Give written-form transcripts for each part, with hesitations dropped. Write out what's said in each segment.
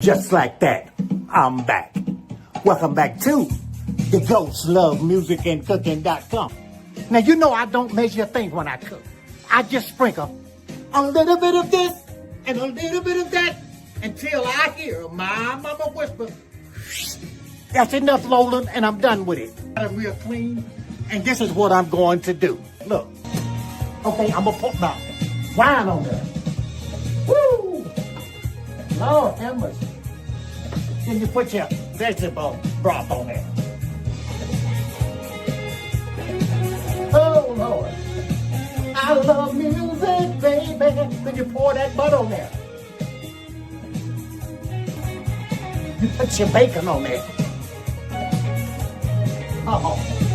Just like that, I'm back. Welcome back to the Ghost Love Music and Cooking.com. Now, you know I don't measure things when I cook. I just sprinkle a little bit of this and a little bit of that until I hear my mama whisper, that's enough, Lola, and I'm done with it. Got it real clean, and this is what I'm going to do. Look, okay, I'm gonna put my wine on there. Woo! Lord have mercy. Then you put your vegetable broth on there. Oh, Lord. I love music, baby. Then you pour that butter on there. You put your bacon on there.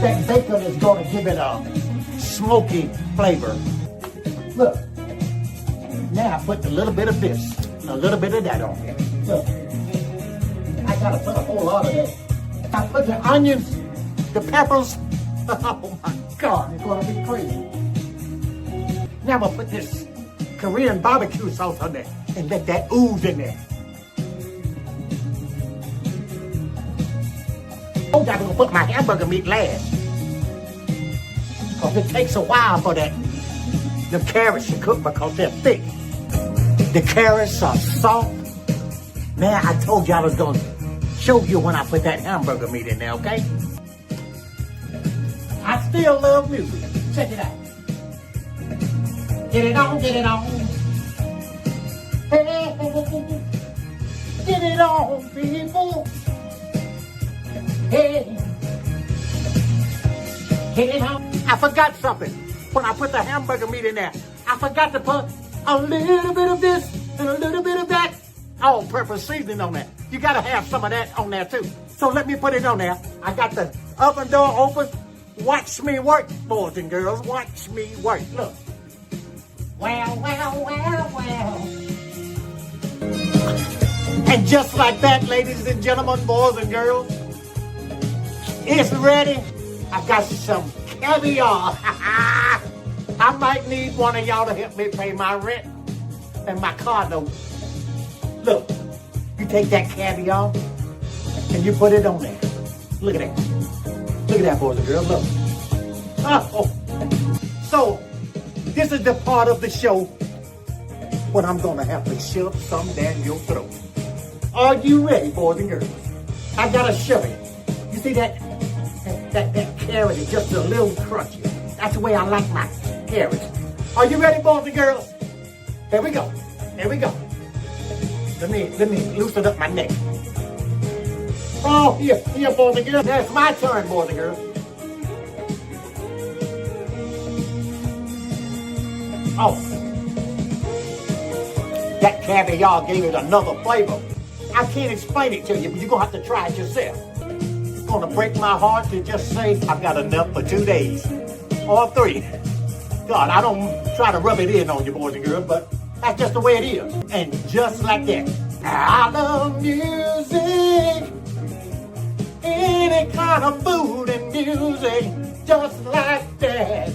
That bacon is going to give it a smoky flavor. Look. Now I put a little bit of this and a little bit of that on there. Look. I gotta put a whole lot of that. I put the onions, the peppers. Oh my God, it's gonna be crazy. Now I'm gonna put this Korean barbecue sauce on there and let that ooze in there. Oh, I'm gonna put my hamburger meat last. Because it takes a while for the carrots to cook because they're thick. The carrots are soft. Man, I told you I was gonna show you when I put that hamburger meat in there, okay? I still love music. Check it out. Get it on, get it on. Hey, get it on, people. Hey, get it on. I forgot something. When I put the hamburger meat in there, I forgot to put a little bit of this and a little bit of that all-purpose seasoning on that. You gotta have some of that on there too. So let me put it on there. I got the oven door open. Watch me work, boys and girls. Watch me work. Look. Wow, wow, wow, wow. And just like that, ladies and gentlemen, boys and girls, it's ready. I got some caviar. I might need one of y'all to help me pay my rent and my car note. Look, you take that caviar and you put it on there. Look at that. Look at that, boys and girls. Look. Oh. So, this is the part of the show when I'm going to have to shove some down your throat. Are you ready, boys and girls? I got to shove it. You see that carrot is just a little crunchy. That's the way I like my carrots. Are you ready, boys and girls? Here we go. Here we go. Let me loosen up my neck. Oh, here, boys and girls. Now it's my turn, boys and girls. Oh, that caviar gave it another flavor. I can't explain it to you, but you're gonna have to try it yourself. It's gonna break my heart to just say I've got enough for 2 days or 3. God, I don't try to rub it in on you, boys and girls, but that's just the way it is. And just like that, I love music. Any kind of food and music, just like that.